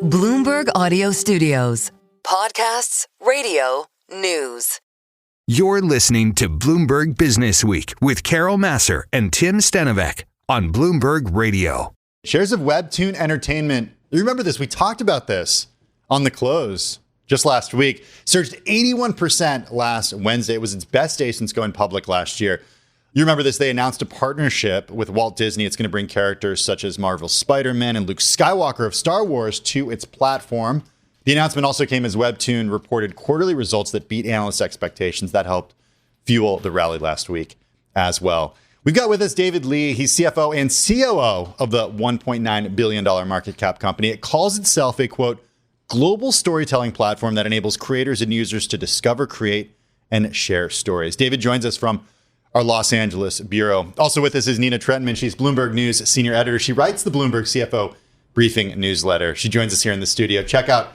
Bloomberg Audio Studios. Podcasts, radio, news. You're listening to Bloomberg Businessweek with Carol Massar and Tim Stenovec on Bloomberg Radio. Shares of Webtoon Entertainment. You remember this? We talked about this on the close just last week. Surged 81% last Wednesday. It was its best day since going public last year. You remember this? They announced a partnership with Walt Disney. It's going to bring characters such as Marvel's Spider-Man and Luke Skywalker of Star Wars to its platform. The announcement also came as Webtoon reported quarterly results that beat analyst expectations. That helped fuel the rally last week as well. We've got with us David Lee. He's CFO and COO of the $1.9 billion market cap company. It calls itself a, quote, global storytelling platform that enables creators and users to discover, create, and share stories. David joins us from our Los Angeles bureau. Also with us is Nina Trentman. She's Bloomberg News senior editor. She writes the Bloomberg CFO briefing newsletter. She joins us here in the studio. Check out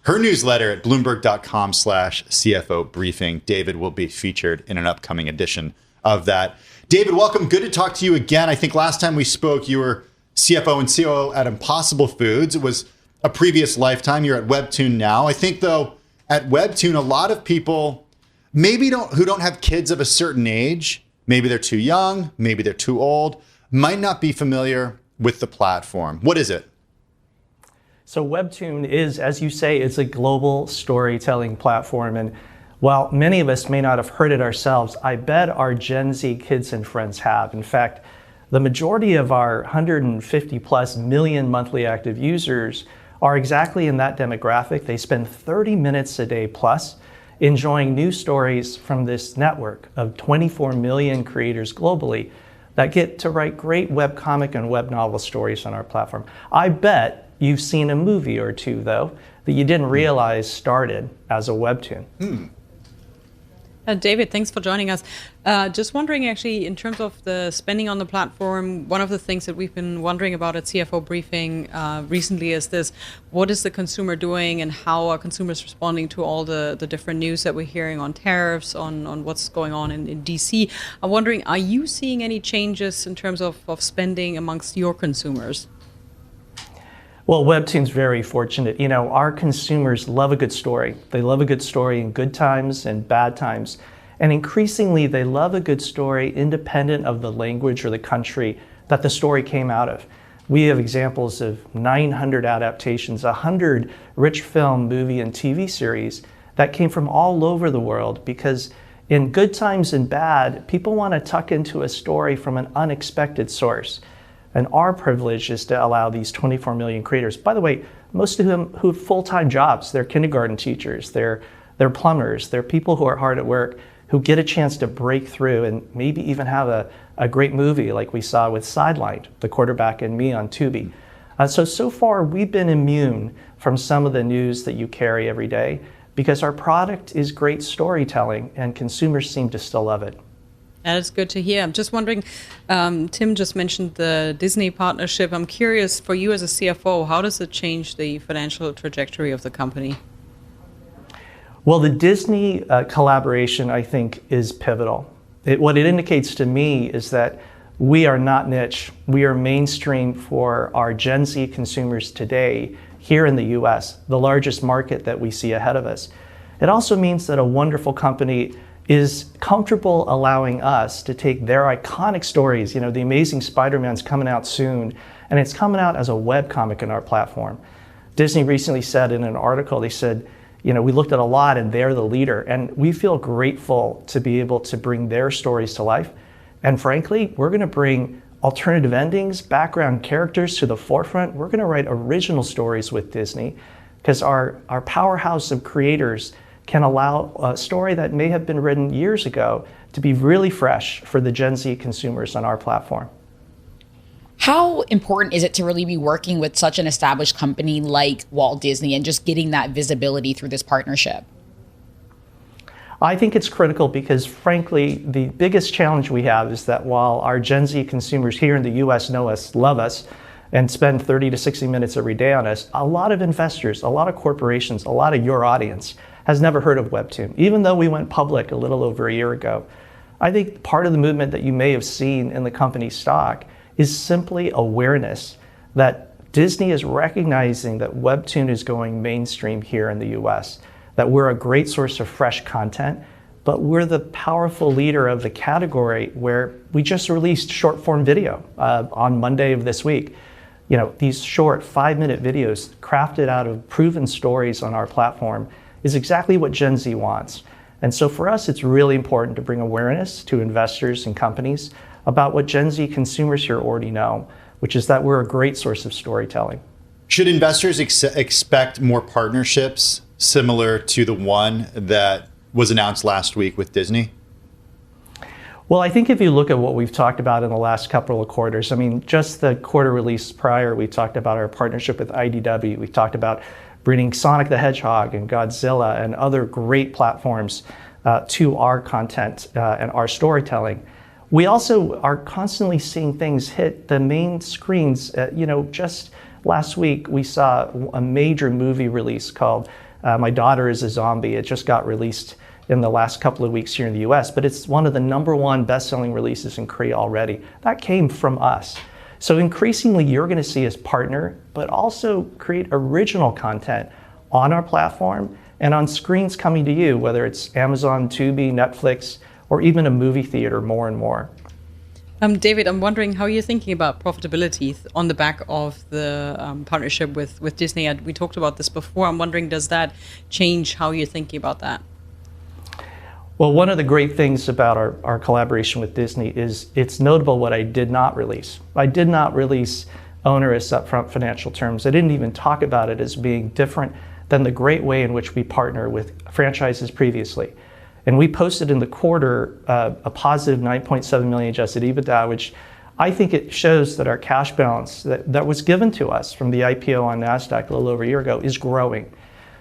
her newsletter at bloomberg.com/CFO briefing. David will be featured in an upcoming edition of that. David, welcome. Good to talk to you again. I think last time we spoke, you were CFO and COO at Impossible Foods. It was a previous lifetime. You're at Webtoon now. I think, though, at Webtoon, a lot of people who don't have kids of a certain age, maybe they're too young, maybe they're too old, might not be familiar with the platform. What is it? So Webtoon is, as you say, it's a global storytelling platform. And while many of us may not have heard it ourselves, I bet our Gen Z kids and friends have. In fact, the majority of our 150 plus million monthly active users are exactly in that demographic. They spend 30 minutes a day plus enjoying new stories from this network of 24 million creators globally that get to write great webcomic and web novel stories on our platform. I bet you've seen a movie or two, though, that you didn't realize started as a Webtoon. David, thanks for joining us. Just wondering, actually, in terms of the spending on the platform, one of the things that we've been wondering about at CFO Briefing recently is this: what is the consumer doing and how are consumers responding to all the different news that we're hearing on tariffs, on what's going on in DC? I'm wondering, are you seeing any changes in terms of spending amongst your consumers? Well, Webtoon's very fortunate. You know, our consumers love a good story. They love a good story in good times and bad times. And increasingly, they love a good story independent of the language or the country that the story came out of. We have examples of 900 adaptations, 100 rich film, movie, and TV series that came from all over the world, because in good times and bad, people want to tuck into a story from an unexpected source. And our privilege is to allow these 24 million creators, by the way, most of them who have full-time jobs. They're kindergarten teachers, they're plumbers, they're people who are hard at work, who get a chance to break through and maybe even have a great movie like we saw with Sidelined, The Quarterback and Me on Tubi. So far, we've been immune from some of the news that you carry every day because our product is great storytelling and consumers seem to still love it. That is good to hear. I'm just wondering, Tim just mentioned the Disney partnership. I'm curious, for you as a CFO, how does it change the financial trajectory of the company? Well, the Disney collaboration, I think, is pivotal. What it indicates to me is that we are not niche. We are mainstream for our Gen Z consumers today here in the US, the largest market that we see ahead of us. It also means that a wonderful company is comfortable allowing us to take their iconic stories. You know, The Amazing Spider-Man's coming out soon, and it's coming out as a webcomic in our platform. Disney recently said in an article, they said, you know, we looked at a lot and they're the leader, and we feel grateful to be able to bring their stories to life. And frankly, we're gonna bring alternative endings, background characters to the forefront. We're gonna write original stories with Disney because our powerhouse of creators can allow a story that may have been written years ago to be really fresh for the Gen Z consumers on our platform. How important is it to really be working with such an established company like Walt Disney and just getting that visibility through this partnership? I think it's critical because, frankly, the biggest challenge we have is that while our Gen Z consumers here in the US know us, love us, and spend 30 to 60 minutes every day on us, a lot of investors, a lot of corporations, a lot of your audience has never heard of Webtoon, even though we went public a little over a year ago. I think part of the movement that you may have seen in the company stock is simply awareness that Disney is recognizing that Webtoon is going mainstream here in the US, that we're a great source of fresh content, but we're the powerful leader of the category where we just released short form video on Monday of this week. You know, these short 5-minute videos crafted out of proven stories on our platform is exactly what Gen Z wants. And so for us, it's really important to bring awareness to investors and companies about what Gen Z consumers here already know, which is that we're a great source of storytelling. Should investors expect more partnerships similar to the one that was announced last week with Disney? Well, I think if you look at what we've talked about in the last couple of quarters, I mean, just the quarter release prior, we talked about our partnership with IDW. We talked about bringing Sonic the Hedgehog and Godzilla and other great platforms to our content and our storytelling. We also are constantly seeing things hit the main screens. Just last week, we saw a major movie release called My Daughter is a Zombie. It just got released in the last couple of weeks here in the US, but it's one of the #1 best-selling releases in Korea already. That came from us. So increasingly, you're going to see us partner, but also create original content on our platform and on screens coming to you, whether it's Amazon, Tubi, Netflix, or even a movie theater more and more. David, I'm wondering how you're thinking about profitability on the back of the partnership with Disney. We talked about this before. I'm wondering, does that change how you're thinking about that? Well, one of the great things about our collaboration with Disney is it's notable what I did not release. I did not release onerous upfront financial terms. I didn't even talk about it as being different than the great way in which we partner with franchises previously. And we posted in the quarter a positive 9.7 million adjusted EBITDA, which I think it shows that our cash balance that was given to us from the IPO on NASDAQ a little over a year ago is growing.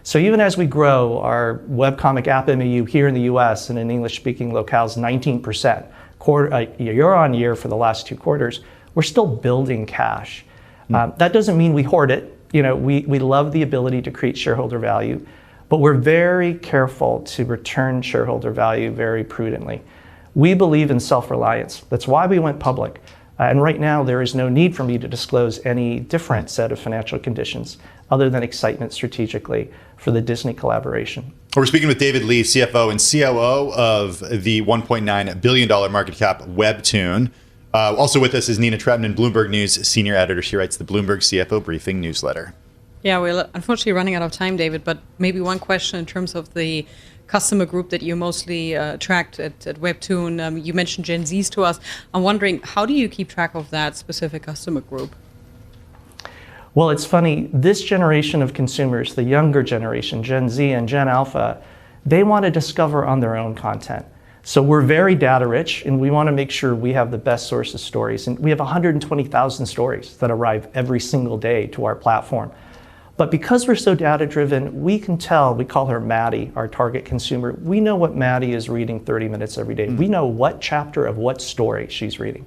So even as we grow our webcomic app MAU here in the US and in English-speaking locales 19% year on year for the last 2 quarters, we're still building cash. That doesn't mean we hoard it. You know, we love the ability to create shareholder value, but we're very careful to return shareholder value very prudently. We believe in self-reliance. That's why we went public. And right now, there is no need for me to disclose any different set of financial conditions other than excitement strategically for the Disney collaboration. We're speaking with David Lee, CFO and COO of the $1.9 billion market cap Webtoon. Also with us is Nina Tretman, Bloomberg News senior editor. She writes the Bloomberg CFO Briefing newsletter. Yeah, we're unfortunately running out of time, David, but maybe one question in terms of the customer group that you mostly tracked at Webtoon. You mentioned Gen Zs to us. I'm wondering, how do you keep track of that specific customer group? Well, it's funny, this generation of consumers, the younger generation, Gen Z and Gen Alpha, they want to discover on their own content. So we're very data rich, and we want to make sure we have the best source of stories. And we have 120,000 stories that arrive every single day to our platform. But because we're so data driven, we can tell, we call her Maddie, our target consumer. We know what Maddie is reading 30 minutes every day. We know what chapter of what story she's reading.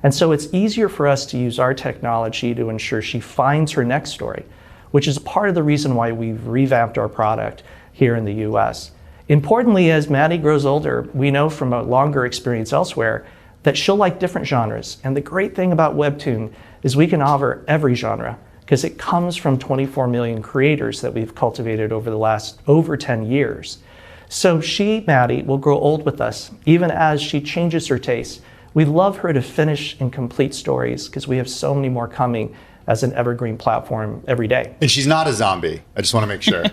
And so it's easier for us to use our technology to ensure she finds her next story, which is part of the reason why we've revamped our product here in the US. Importantly, as Maddie grows older, we know from a longer experience elsewhere that she'll like different genres. And the great thing about Webtoon is we can offer every genre, because it comes from 24 million creators that we've cultivated over the last over 10 years. So she, Maddie, will grow old with us, even as she changes her tastes. We love her to finish and complete stories because we have so many more coming as an evergreen platform every day. And she's not a zombie. I just want to make sure.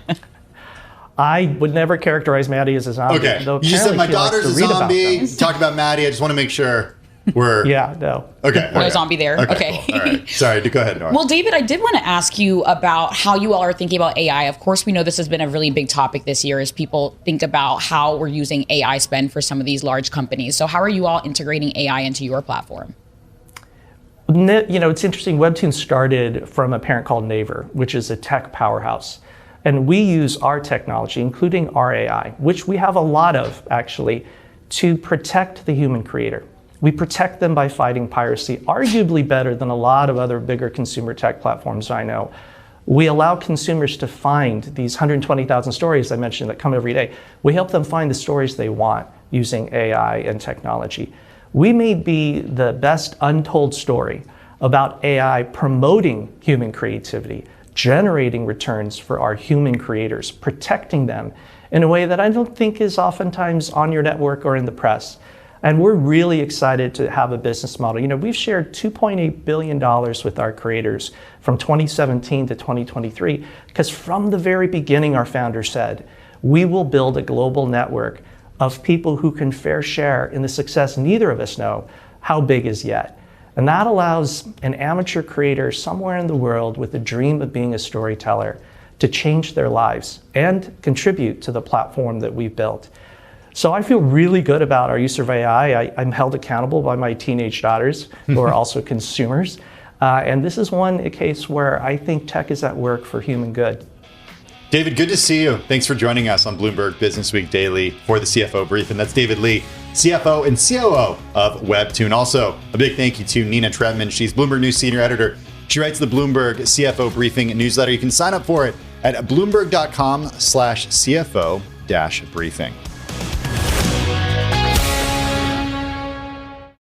I would never characterize Maddie as a zombie. Okay, you just said my daughter's a zombie. Talk about Maddie. I just want to make sure. Yeah, no. Okay. No zombie there. Okay. Cool. All right. Sorry, go ahead, Norah. Well, David, I did want to ask you about how you all are thinking about AI. Of course, we know this has been a really big topic this year as people think about how we're using AI spend for some of these large companies. So how are you all integrating AI into your platform? You know, it's interesting. Webtoon started from a parent called Naver, which is a tech powerhouse. And we use our technology, including our AI, which we have a lot of, actually, to protect the human creator. We protect them by fighting piracy, arguably better than a lot of other bigger consumer tech platforms I know. We allow consumers to find these 120,000 stories I mentioned that come every day. We help them find the stories they want using AI and technology. We may be the best untold story about AI promoting human creativity, generating returns for our human creators, protecting them in a way that I don't think is oftentimes on your network or in the press. And we're really excited to have a business model. You know, we've shared $2.8 billion with our creators from 2017 to 2023, because from the very beginning, our founder said, we will build a global network of people who can fair share in the success neither of us know how big is yet. And that allows an amateur creator somewhere in the world with a dream of being a storyteller to change their lives and contribute to the platform that we've built. So I feel really good about our use of AI. I'm held accountable by my teenage daughters, who are also consumers. And this is a case where I think tech is at work for human good. David, good to see you. Thanks for joining us on Bloomberg Businessweek Daily for the CFO Brief. And that's David Lee, CFO and COO of Webtoon. Also, a big thank you to Nina Trevman. She's Bloomberg News Senior Editor. She writes the Bloomberg CFO Briefing newsletter. You can sign up for it at bloomberg.com/CFO-briefing.